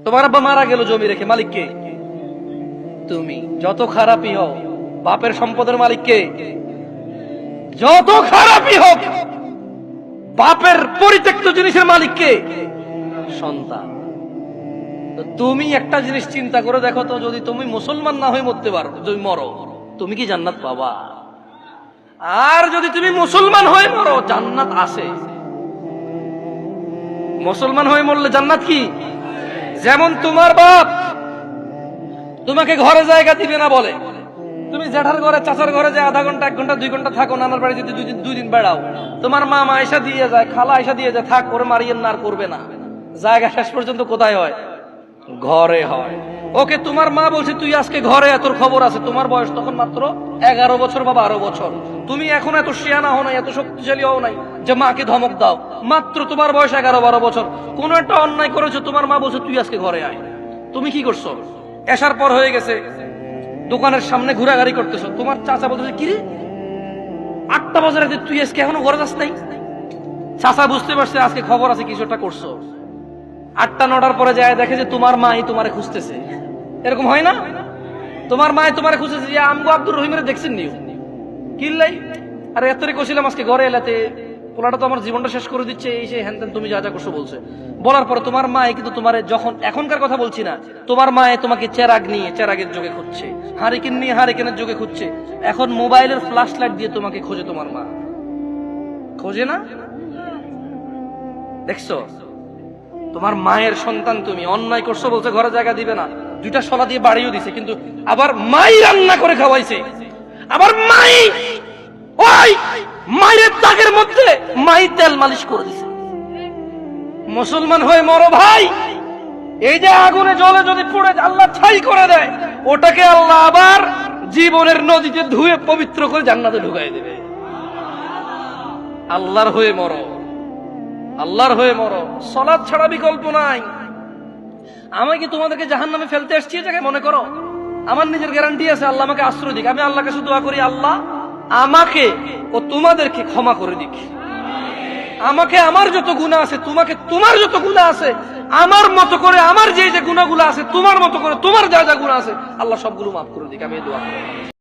তোমার আব্বা মারা গেল জমি রেখে, মালিক কে? তুমি। যত খারাপই হও, বাপের সম্পদের মালিক কে? যত খারাপই হোক, বাপের পরিত্যক্ত জিনিসের মালিক কে? সন্তান। তো তুমি একটা জিনিস চিন্তা করে দেখো তো, যদি তুমি মুসলমান না হয়ে মরতে পারো, যদি মরো, তুমি কি জান্নাত পাবা? আর যদি তুমি মুসলমান হয়ে মরো, জান্নাত আছে। মুসলমান হয়ে মরলে জান্নাত কি? যেমন তোমার বাপ তোমাকে ঘরে জায়গা দিবে না বলে, তুমি জ্যাঠার ঘরে চাচার ঘরে যে আধা ঘন্টা 1 ঘন্টা 2 ঘন্টা থাকো, নানার বাড়ি যদি 2 দিন বেড়াও, তোমার মামা আয়সা দিয়ে যায়, খালা আয়সা দিয়ে যায়, থাক করে মারিয়েন না, আর করবে না। জায়গা শেষ পর্যন্ত কোথায় হয়? ঘরে হয়। ওকে তোমার মা বলছে তুই আজকে ঘরে, তোর খবর আছে। তোমার বয়স তখন মাত্র 11 বছর বা 12 বছর। তুমি এখন এত শিয়ানা হও নাই, এত শক্তিশালী হও নাই যে মাকে ধমক দাও। মাত্র তোমার বয়স 11-12 বছর। কোন একটা অন্যায় করেছো, তোমার মা বলছে তুই আজকে ঘরে আয়। তুমি কি করছো? এসার পর হয়ে গেছে, দোকানের সামনে ঘোরাঘুরি করতেছো। তোমার চাচা বলতেছে কি রে, 8টা বাজে রাতে তুই আজকে এখনো ঘরে যাস নাই? চাচা বুঝতে পারছে আজকে খবর আছে, কিছু একটা করছো। 8টা-9টার পরে যায় দেখে যে তোমার মাই তোমারে খুঁজতেছে। এরকম হয় না? তোমার মাই তোমারে খুঁজতেছে যে আমগো আব্দুর রহিমের দেখছেন নিউ কিল্লাই, আরে এতরে কইছিলাম আজকে ঘরে এলাতে, পোলাটা তো আমার জীবনটা শেষ করে দিচ্ছে, এই সেই হ্যান তুমি যা যা করছো বলছে। বলার পরে তোমার মায়ে কিন্তু তোমার, যখন এখনকার কথা বলছি না, তোমার মায়ে তোমাকে চেরাগ নিয়ে চেরাগের যোগে খুঁজছে, হারিকেন নিয়ে হারিকেনের যোগে খুঁজছে, এখন মোবাইলের ফ্ল্যাশ লাইট দিয়ে তোমাকে খোঁজে। তোমার মা খোঁজে না? দেখছো? তোমার মায়ের সন্তান তুমি, অন্যায় করছো বলছে ঘরে জায়গা দিবে না, 2টা শলা দিয়ে বাড়িও দিছে, কিন্তু আবার মাই রান্না করে খাওয়াইছে। আবার মাই ওই মায়ের দাগের মধ্যে মাই তেল মালিশ করে দিছে। মুসলমান হয়ে মরো ভাই। এই যে আগুনে জ্বলে যদি পুড়ে আল্লাহ ছাই করে দেয়, ওটাকে আল্লাহ আবার জীবনের নদীতে ধুয়ে পবিত্র করে জান্নাতে ঢুকাই দেবে। আল্লাহর হয়ে মরো, আল্লাহর হয়ে মরো। সালাত ছাড়া বিকল্প নাই। আমি কি তোমাদেরকে জাহান্নামে ফেলতে আসছি এই জায়গায় মনে করো? আমার নিজের গ্যারান্টি আছে, আল্লাহ আমাকে আশ্রয় দিক। আমি আল্লাহর কাছে দোয়া করি, আল্লাহ আমাকে ও তোমাদেরকে ক্ষমা করে দিক। আমাকে আমার যত গুনাহ আছে, তোমাকে তোমার যত গুনাহ আছে, আমার মতো করে আমার যে যে গুনাহগুলো আছে, তোমার মতো করে তোমার যা যা গুনাহ আছে, আল্লাহ সবগুলো মাফ করে দিক। আমি এই দোয়া করি।